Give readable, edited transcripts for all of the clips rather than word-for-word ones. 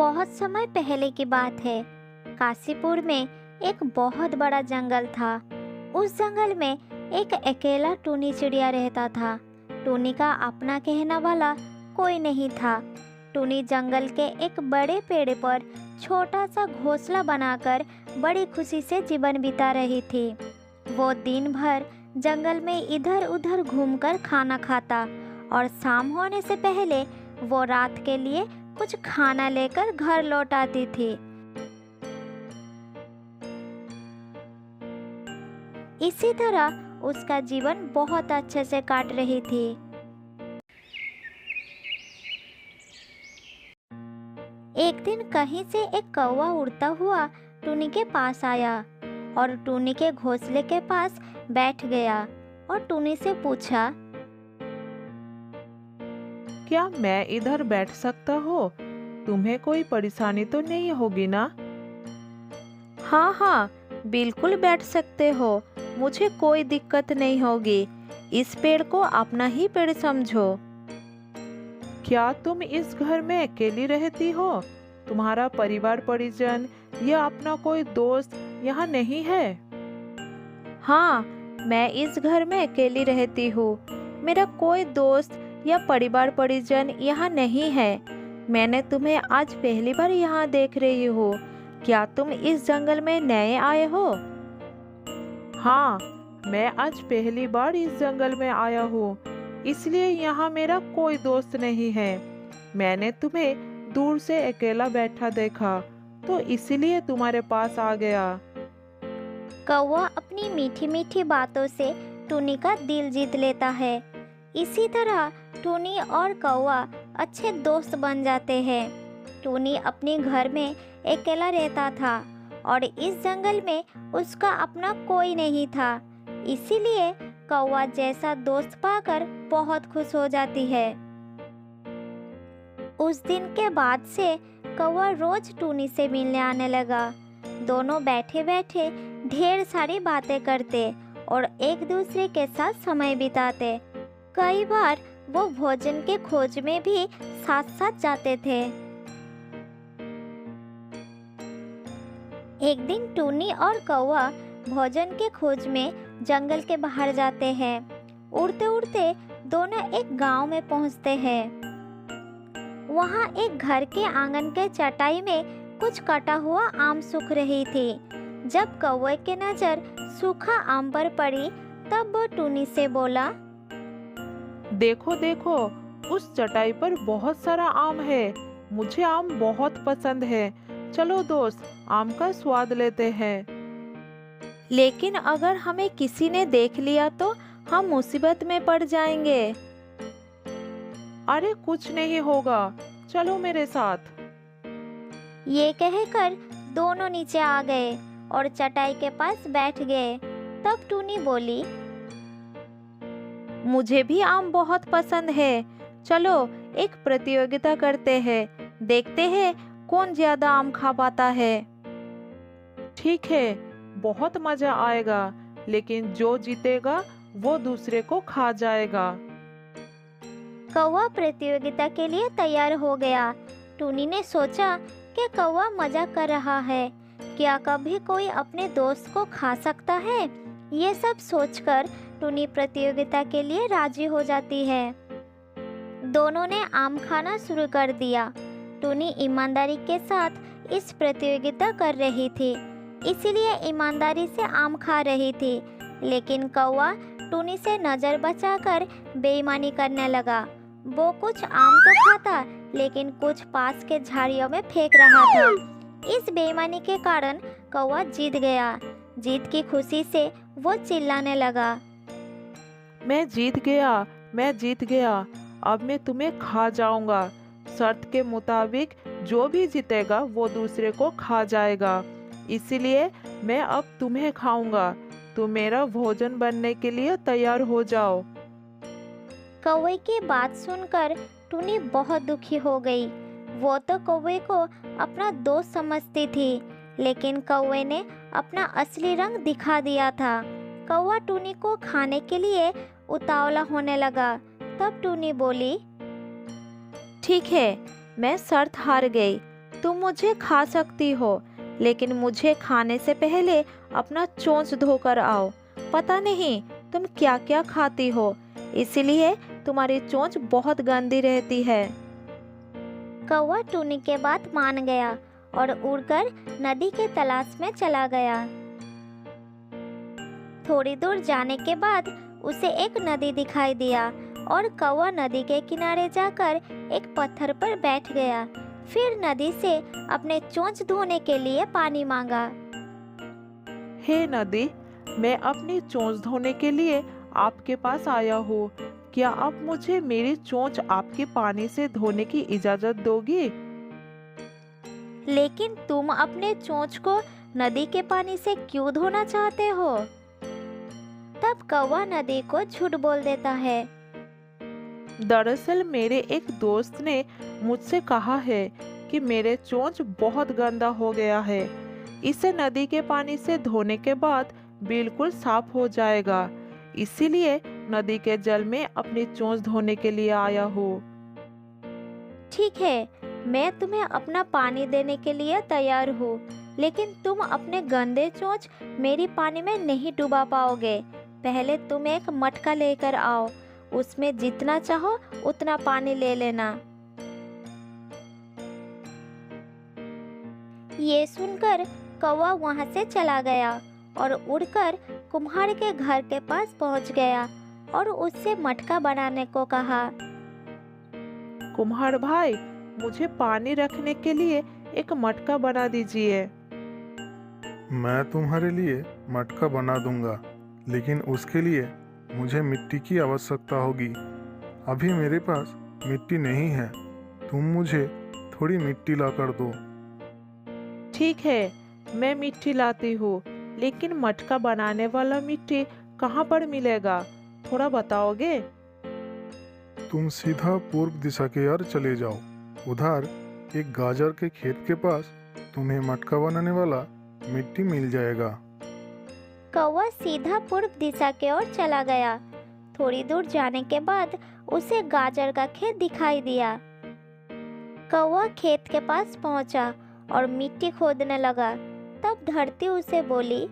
बहुत समय पहले की बात है। काशीपुर में एक बहुत बड़ा जंगल था। उस जंगल में एक अकेला टूनी चिड़िया रहता था। टूनी का अपना कहने वाला कोई नहीं था। टूनी जंगल के एक बड़े पेड़ पर छोटा सा घोंसला बनाकर बड़ी खुशी से जीवन बिता रही थी। वो दिन भर जंगल में इधर उधर घूमकर खाना खाता और शाम होने से पहले वो रात के लिए कुछ खाना लेकर घर लौट आती थी। इसी तरह उसका जीवन बहुत अच्छे से काट रही थी। एक दिन कहीं से एक कौवा उड़ता हुआ टूनी के पास आया और टूनी के घोंसले के पास बैठ गया और टूनी से पूछा, क्या मैं इधर बैठ सकता हो? तुम्हें कोई परेशानी तो नहीं होगी ना? हाँ हाँ, बिल्कुल बैठ सकते हो। मुझे कोई दिक्कत नहीं होगी। इस पेड़ को अपना ही पेड़ समझो। क्या तुम इस घर में अकेली रहती हो? तुम्हारा परिवार परिजन या अपना कोई दोस्त यहाँ नहीं है? हाँ, मैं इस घर में अकेली रहती हूँ। मेरा कोई दोस्त या परिवार परिजन यहाँ नहीं है। मैंने तुम्हें आज पहली बार यहाँ देख रही हूँ। क्या तुम इस जंगल में नए आए हो? हाँ, मैं आज पहली बार इस जंगल में आया हूँ, इसलिए यहाँ मेरा कोई दोस्त नहीं है। मैंने तुम्हें दूर से अकेला बैठा देखा, तो इसीलिए तुम्हारे पास आ गया। कौवा अपनी मीठी मीठी बातों से टूनी का दिल जीत लेता है। इसी तरह टूनी और कौवा अच्छे दोस्त बन जाते हैं। टूनी अपने घर में अकेला रहता था और इस जंगल में उसका अपना कोई नहीं था। इसीलिए कौवा जैसा दोस्त पाकर बहुत खुश हो जाती है। उस दिन के बाद से कौवा रोज टूनी से मिलने आने लगा। दोनों बैठे बैठे ढेर सारी बातें करते और एक दूसरे के साथ समय बिताते। कई बार वो भोजन के खोज में भी साथ साथ जाते थे। एक दिन टूनी और कौवा भोजन के खोज में जंगल के बाहर जाते हैं। उड़ते उड़ते दोनों एक गांव में पहुंचते हैं। वहां एक घर के आंगन के चटाई में कुछ कटा हुआ आम सूख रही थी। जब कौवे की नजर सूखा आम पर पड़ी, तब वो टूनी से बोला, देखो देखो, उस चटाई पर बहुत सारा आम है। मुझे आम बहुत पसंद है। चलो दोस्त, आम का स्वाद लेते हैं। लेकिन अगर हमें किसी ने देख लिया तो हम मुसीबत में पड़ जाएंगे। अरे कुछ नहीं होगा, चलो मेरे साथ। ये कहकर दोनों नीचे आ गए और चटाई के पास बैठ गए। तब टूनी बोली, मुझे भी आम बहुत पसंद है। चलो एक प्रतियोगिता करते हैं। देखते हैं कौन ज्यादा आम खा पाता है। ठीक है, बहुत मजा आएगा, लेकिन जो जीतेगा वो दूसरे को खा जाएगा। कौवा प्रतियोगिता के लिए तैयार हो गया। टूनी ने सोचा कि कौवा मजा कर रहा है, क्या कभी कोई अपने दोस्त को खा सकता है? ये सब सोचकर टूनी प्रतियोगिता के लिए राजी हो जाती है। दोनों ने आम खाना शुरू कर दिया। टूनी ईमानदारी के साथ इस प्रतियोगिता कर रही थी, इसीलिए ईमानदारी से आम खा रही थी। लेकिन कौवा टूनी से नज़र बचाकर बेईमानी करने लगा। वो कुछ आम तो खाता, लेकिन कुछ पास के झाड़ियों में फेंक रहा था। इस बेईमानी के कारण कौवा जीत गया। जीत की खुशी से वो चिल्लाने लगा, मैं जीत गया, मैं जीत गया। अब मैं तुम्हें खा जाऊंगा। शर्त के मुताबिक जो भी जीतेगा वो दूसरे को खा जाएगा। इसीलिए मैं अब तुम्हें खाऊंगा। तुम मेरा भोजन बनने के लिए तैयार हो जाओ। कौवे की बात सुनकर टूनी बहुत दुखी हो गई। वो तो कौवे को अपना दोस्त समझती थी, लेकिन कौवे ने अपना असली रंग दिखा दिया था। कौवा टूनी को खाने के लिए उतावला होने लगा। तब टूनी बोली, ठीक है, मैं शर्त हार गई। तुम मुझे खा सकती हो, लेकिन मुझे खाने से पहले अपना चोंच धोकर आओ। पता नहीं तुम क्या क्या खाती हो, इसलिए तुम्हारी चोंच बहुत गंदी रहती है। कौवा टूनी के बात मान गया और उड़कर नदी के तलाश में चला गया। थोड़ी दूर जाने के बाद उसे एक नदी दिखाई दिया और कौवा नदी के किनारे जाकर एक पत्थर पर बैठ गया। फिर नदी से अपने चोंच धोने के लिए पानी मांगा। हे नदी, मैं अपनी चोंच धोने के लिए आपके पास आया हूँ। क्या आप मुझे मेरी चोंच आपके पानी से धोने की इजाजत दोगी? लेकिन तुम अपने चोंच को नदी के पानी से क्यों धोना चाहते हो? तब कौवा नदी को झूठ बोल देता है। दरअसल मेरे एक दोस्त ने मुझसे कहा है कि मेरे चोंच बहुत गंदा हो गया है। इसे नदी के पानी से धोने के बाद बिल्कुल साफ हो जाएगा। इसीलिए नदी के जल में अपनी चोंच धोने के लिए आया हूँ। ठीक है, मैं तुम्हें अपना पानी देने के लिए तैयार हूँ, लेकिन तुम अपने गंदे चोंच मेरी पानी में नहीं डुबा पाओगे। पहले तुम एक मटका लेकर आओ, उसमें जितना चाहो उतना पानी ले लेना। ये सुनकर कौवा वहां से चला गया और उड़कर कुम्हार के घर के पास पहुंच गया और उससे मटका बनाने को कहा। कुम्हार भाई, मुझे पानी रखने के लिए एक मटका बना दीजिए। मैं तुम्हारे लिए मटका बना दूंगा, लेकिन उसके लिए मुझे मिट्टी की आवश्यकता होगी। अभी मेरे पास मिट्टी नहीं है, तुम मुझे थोड़ी मिट्टी ला कर दो। ठीक है, मैं मिट्टी लाती हूँ, लेकिन मटका बनाने वाला मिट्टी कहाँ पर मिलेगा, थोड़ा बताओगे? तुम सीधा पूर्व दिशा की ओर चले जाओ। उधर एक गाजर के खेत के पास तुम्हें मटका बनाने वाला मिट्टी मिल जाएगा। कौवा सीधा पूर्व दिशा की ओर चला गया। थोड़ी दूर जाने के बाद उसे गाजर का खेत दिखाई दिया। कौवा खेत के पास पहुंचा और मिट्टी खोदने लगा। तब धरती उसे बोली,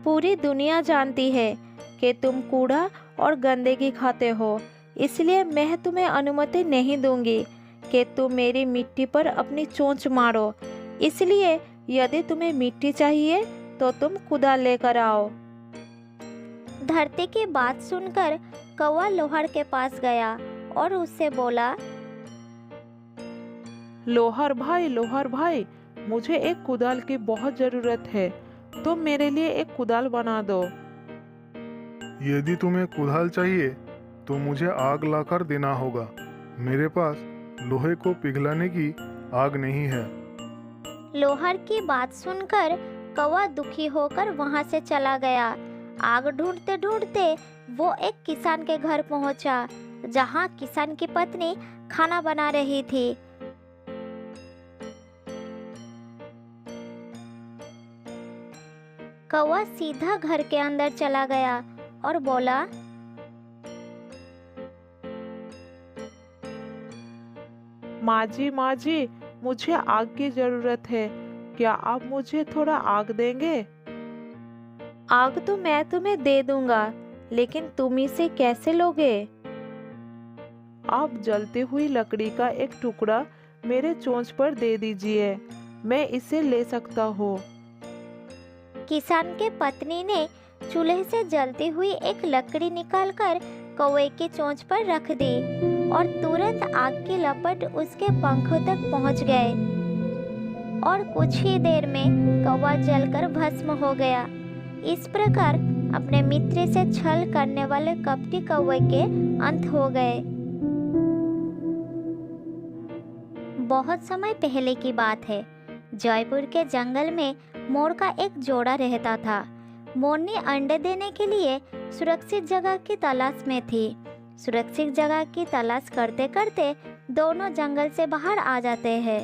पूरी दुनिया जानती है कि तुम कूड़ा और गंदगी खाते हो, इसलिए मैं तुम्हें अनुमति नहीं दूंगी कि तुम मेरी मिट्टी पर अपनी चोंच मारो। इसलिए यदि तुम्हें मिट्टी चाहिए तो तुम कुदाल लेकर आओ। धरती की बात सुनकर कौवा लोहार के पास गया और उससे बोला, लोहार भाई, मुझे एक कुदाल की बहुत जरूरत है। तुम मेरे लिए एक कुदाल बना दो। यदि तुम्हें कुदाल चाहिए तो मुझे आग लाकर देना होगा। मेरे पास लोहे को पिघलाने की आग नहीं है। लोहार की बात सुनकर कौवा दुखी होकर वहां से चला गया। आग ढूंढते ढूंढते वो एक किसान के घर पहुंचा, जहां किसान की पत्नी खाना बना रही थी। कौवा सीधा घर के अंदर चला गया और बोला, माँ जी, मुझे आग की जरूरत है। क्या आप मुझे थोड़ा आग देंगे? आग तो मैं तुम्हें दे दूंगा, लेकिन तुम इसे कैसे लोगे? आप जलती हुई लकड़ी का एक टुकड़ा मेरे चोंच पर दे दीजिए, मैं इसे ले सकता हूँ। किसान के पत्नी ने चूल्हे से जलती हुई एक लकड़ी निकालकर कौवे की चोंच पर रख दी और तुरंत आग की लपट उसके पंखों तक पहुंच गए और कुछ ही देर में कौवा जलकर भस्म हो गया। इस प्रकार अपने मित्र से छल करने वाले कपटी कौवे के अंत हो गए। बहुत समय पहले की बात है। जयपुर के जंगल में मोर का एक जोड़ा रहता था। मोरनी अंडे देने के लिए सुरक्षित जगह की तलाश में थी। सुरक्षित जगह की तलाश करते करते दोनों जंगल से बाहर आ जाते हैं।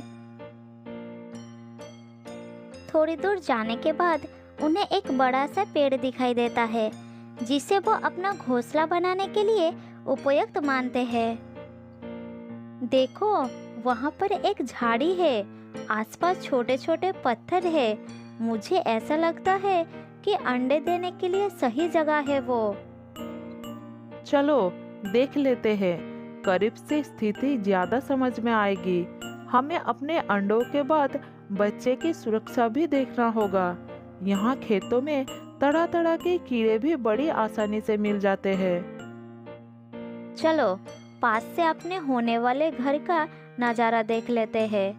थोड़ी दूर जाने के बाद उन्हें एक बड़ा सा पेड़ दिखाई देता है, जिसे वो अपना घोंसला बनाने के लिए उपयुक्त मानते हैं। देखो, वहाँ पर एक झाड़ी है, आसपास छोटे छोटे पत्थर है। मुझे ऐसा लगता है कि अंडे देने के लिए सही जगह है वो। चलो देख लेते हैं, करीब से स्थिति ज्यादा समझ में आएगी। हमें अपने अंडों के बाद बच्चे की सुरक्षा भी देखना होगा। यहाँ खेतों में तरह तरह के कीड़े भी बड़ी आसानी से मिल जाते हैं। चलो पास से अपने होने वाले घर का नज़ारा देख लेते हैं।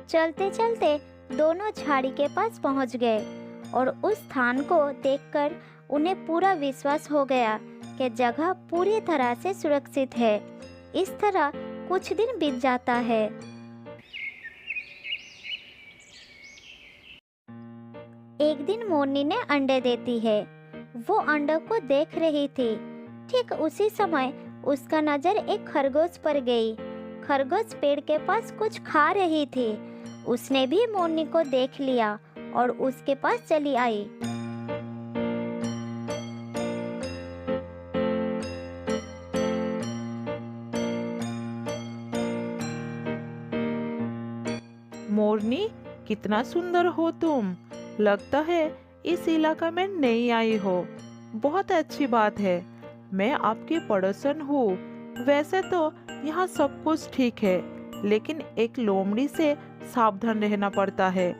चलते चलते दोनों झाड़ी के पास पहुंच गए और उस स्थान को देखकर उन्हें पूरा विश्वास हो गया कि जगह पूरी तरह से सुरक्षित है। इस तरह कुछ दिन बीत जाता है। एक दिन मोरनी ने अंडे देती है। वो अंडों को देख रही थी। ठीक उसी समय उसका नजर एक खरगोश पर गई। खरगोश पेड़ के पास कुछ खा रही थी। उसने भी मोरनी को देख लिया और उसके पास चली आई। मोरनी, कितना सुंदर हो तुम। लगता है इस इलाका में नई आई हो। बहुत अच्छी बात है। मैं आपकी पड़ोसन हूँ। वैसे तो यहाँ सब कुछ ठीक है, लेकिन एक लोमड़ी से सावधान रहना पड़ता है।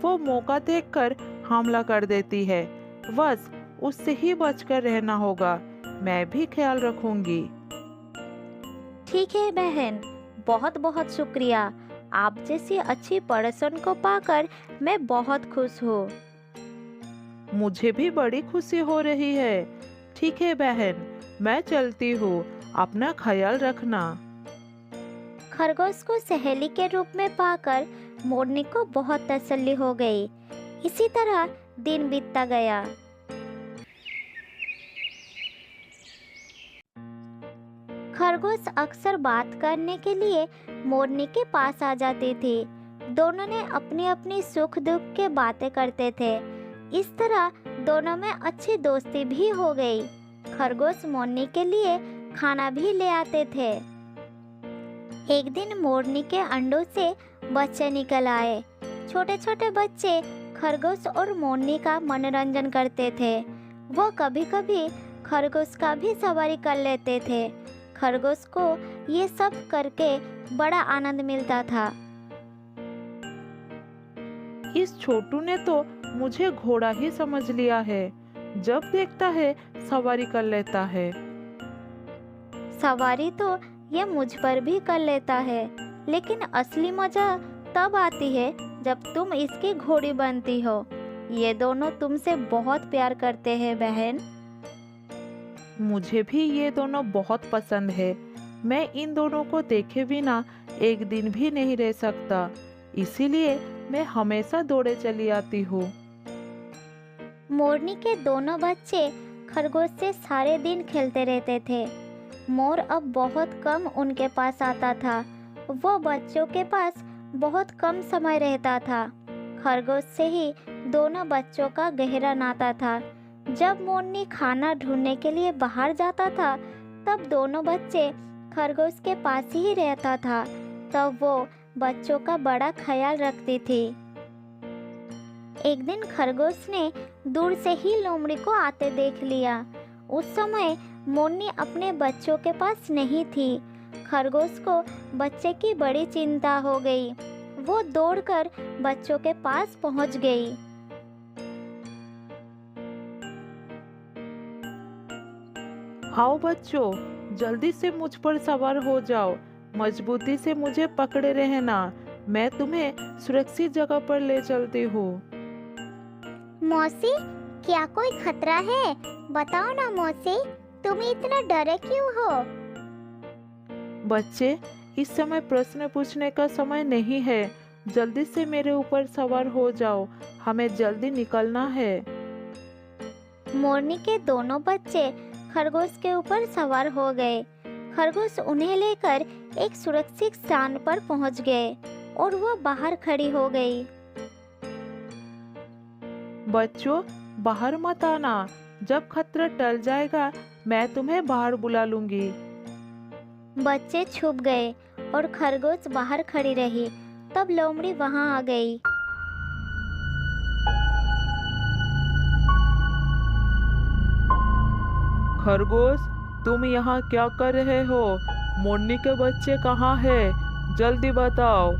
वो मौका देखकर हमला कर देती है। बस उससे ही बचकर रहना होगा। मैं भी ख्याल रखूंगी। ठीक है बहन, बहुत बहुत शुक्रिया। आप जैसी अच्छी पड़ोसन को पाकर मैं बहुत खुश हूँ। मुझे भी बड़ी खुशी हो रही है। ठीक है बहन, मैं चलती हूँ। अपना ख्याल रखना। खरगोश को सहेली के रूप में पाकर मोरनी को बहुत तसल्ली हो गई। इसी तरह दिन बीतता गया। खरगोश अक्सर बात करने के लिए मोरनी के पास आ जाती थी। दोनों ने अपनी अपनी सुख दुख के बातें करते थे। इस तरह दोनों में अच्छी दोस्ती भी हो गई। खरगोश मोरनी के लिए खाना भी ले आते थे। एक दिन मोरनी के अंडों से बच्चे निकल आए। छोटे छोटे बच्चे खरगोश और मोरनी का मनोरंजन करते थे। वो कभी कभी खरगोश का भी सवारी कर लेते थे। खरगोश को ये सब करके बड़ा आनंद मिलता था। इस छोटू ने तो मुझे घोड़ा ही समझ लिया है। जब देखता है सवारी कर लेता है। सवारी तो ये मुझ पर भी कर लेता है, लेकिन असली मजा तब आती है जब तुम इसकी घोड़ी बनती हो। ये दोनों तुमसे बहुत प्यार करते हैं बहन। मुझे भी ये दोनों बहुत पसंद है। मैं इन दोनों को देखे बिना एक दिन भी नहीं रह सकता। इसीलिए मैं हमेशा दौड़े चली आती हूँ। मोरनी के दोनों बच्चे खरगोश से सारे दिन खेलते रहते थे। मोर अब बहुत कम उनके पास आता था। वो बच्चों के पास बहुत कम समय रहता था। खरगोश से ही दोनों बच्चों का गहरा नाता था। जब मोरनी खाना ढूंढने के लिए बाहर जाता था, तब दोनों बच्चे खरगोश के पास ही रहता था। तब वो बच्चों का बड़ा ख्याल रखती थी। एक दिन खरगोश ने दूर से ही लोमड़ी को आते देख लिया। उस समय मोरनी अपने बच्चों के पास नहीं थी। खरगोश को बच्चे की बड़ी चिंता हो गई। वो दौड़कर बच्चों के पास पहुंच गई। आओ बच्चों, जल्दी से मुझ पर सवार हो जाओ। मजबूती से मुझे पकड़े रहना। मैं तुम्हें सुरक्षित जगह पर ले चलती हूँ। मौसी, क्या कोई खतरा है? बताओ ना मौसी, तुम इतना डरे क्यों हो? बच्चे, इस समय प्रश्न पूछने का समय नहीं है। जल्दी से मेरे ऊपर सवार हो जाओ। हमें जल्दी निकलना है। मोरनी के दोनों बच्चे खरगोश के ऊपर सवार हो गए। खरगोश उन्हें लेकर एक सुरक्षित स्थान पर पहुंच गए और वो बाहर खड़ी हो गई। बच्चों, बाहर मत आना। जब खतरा टल जाएगा, मैं तुम्हें बाहर बुला लूंगी। बच्चे छुप गए और खरगोश बाहर खड़ी रही। तब लोमड़ी वहां आ गई। खरगोश, तुम यहाँ क्या कर रहे हो? मोरनी के बच्चे कहाँ है? जल्दी बताओ।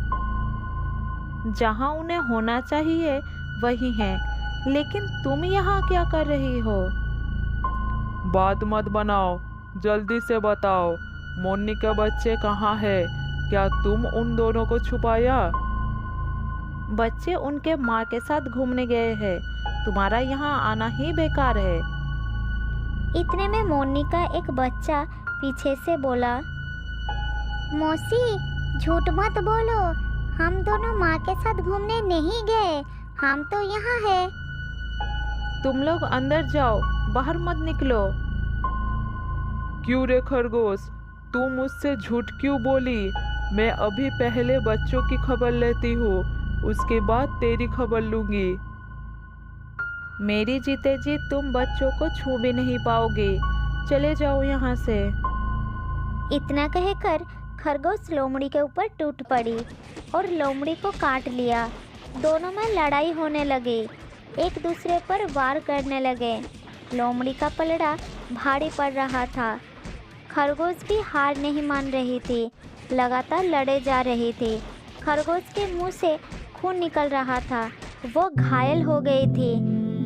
जहाँ उन्हें होना चाहिए वही है, लेकिन तुम यहाँ क्या कर रही हो? बात मत बनाओ, जल्दी से बताओ, मोरनी के बच्चे कहाँ है? क्या तुम उन दोनों को छुपाया? बच्चे उनके माँ के साथ घूमने गए हैं। तुम्हारा यहाँ आना ही बेकार है। इतने में मोरनी का एक बच्चा पीछे से बोला, मौसी झूठ मत बोलो, हम दोनों माँ के साथ घूमने नहीं गए, हम तो यहाँ है। तुम लोग अंदर जाओ, बाहर मत निकलो। क्यों रे खरगोश, तू मुझसे झूठ क्यों बोली? मैं अभी पहले बच्चों की खबर लेती हूँ, उसके बाद तेरी खबर लूंगी। मेरी जीते जी तुम बच्चों को छू भी नहीं पाओगे। चले जाओ यहाँ से। इतना कहकर खरगोश लोमड़ी के ऊपर टूट पड़ी और लोमड़ी को काट लिया। दोनों में लड़ाई होने लगी, एक दूसरे पर वार करने लगे। लोमड़ी का पलड़ा भारी पड़ रहा था। खरगोश भी हार नहीं मान रही थी, लगातार लड़े जा रही थी। खरगोश के मुंह से खून निकल रहा था, वो घायल हो गई थी।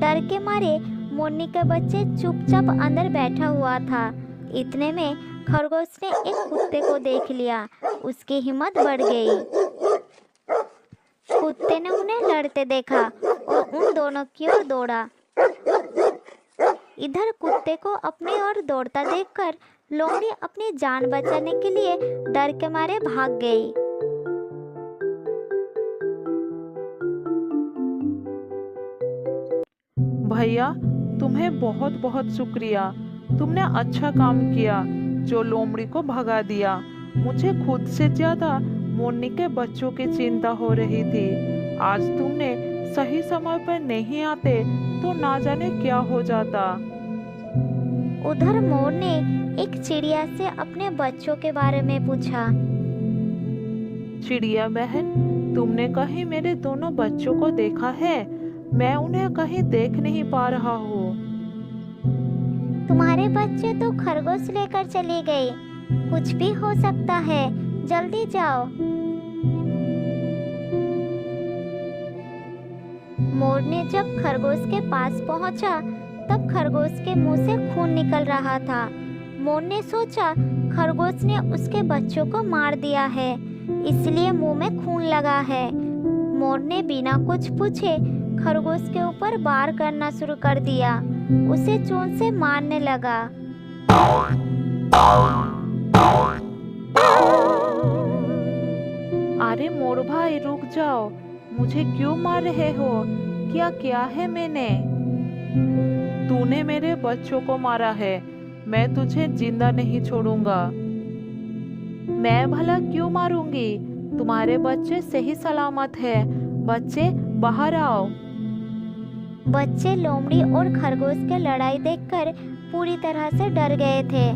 डर के मारे मोरनी के बच्चे चुपचाप अंदर बैठा हुआ था। इतने में खरगोश ने एक कुत्ते को देख लिया, उसकी हिम्मत बढ़ गई। कुत्ते ने उन्हें लड़ते देखा और उन दोनों की ओर दौड़ा। इधर कुत्ते को अपनी ओर दौड़ता देखकर लोमड़ी अपनी जान बचाने के लिए डर के मारे भाग गई। भैया, तुम्हें बहुत बहुत शुक्रिया। तुमने अच्छा काम किया जो लोमड़ी को भगा दिया। मुझे खुद से ज्यादा मोरनी के बच्चों की चिंता हो रही थी। आज तुमने सही समय पर नहीं आते तो ना जाने क्या हो जाता। उधर मोर ने एक चिड़िया से अपने बच्चों के बारे में पूछा। चिड़िया बहन, तुमने कहीं मेरे दोनों बच्चों को देखा है? मैं उन्हें कहीं देख नहीं पा रहा हूँ। तुम्हारे बच्चे तो खरगोश लेकर चली गई, कुछ भी हो सकता है, जल्दी जाओ। मोर ने जब खरगोश के पास पहुंचा तब खरगोश के मुंह से खून निकल रहा था। मोर ने सोचा खरगोश ने उसके बच्चों को मार दिया है, इसलिए मुंह में खून लगा है। मोर ने बिना कुछ पूछे खरगोश के ऊपर वार करना शुरू कर दिया, उसे चोंच से मारने लगा। अरे मोर भाई, रुक जाओ, मुझे क्यों मार रहे हो? क्या किया है मैंने? तूने मेरे बच्चों को मारा है, मैं तुझे जिंदा नहीं छोड़ूंगा। मैं भला क्यों मारूंगी? तुम्हारे बच्चे सही सलामत है। बच्चे बाहर आओ। बच्चे लोमड़ी और खरगोश की लड़ाई देखकर पूरी तरह से डर गए थे,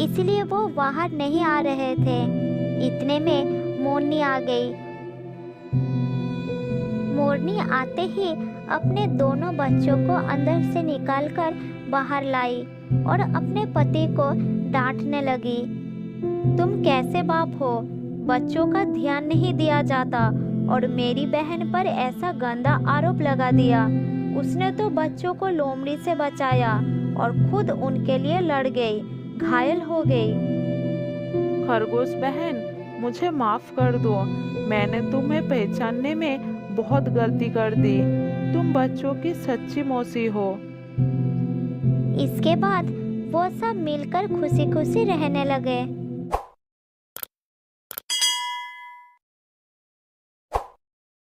इसलिए वो बाहर नहीं आ रहे थे। इतने में मोरनी आ गई। मोरनी आते ही अपने दोनों बच्चों को अंदर से निकालकर बाहर लाई और अपने पति को डांटने लगी। तुम कैसे बाप हो? बच्चों का ध्यान नहीं दिया जाता और मेरी बहन पर ऐसा गंदा आरोप लगा दिया। उसने तो बच्चों को लोमड़ी से बचाया और खुद उनके लिए लड़ गई, घायल हो गई। खरगोश बहन, मुझे माफ कर दो, मैंने तुम्हें पहचानने में बहुत गलती कर दी। तुम बच्चों की सच्ची मौसी हो। इसके बाद वो सब मिलकर खुशी खुशी रहने लगे।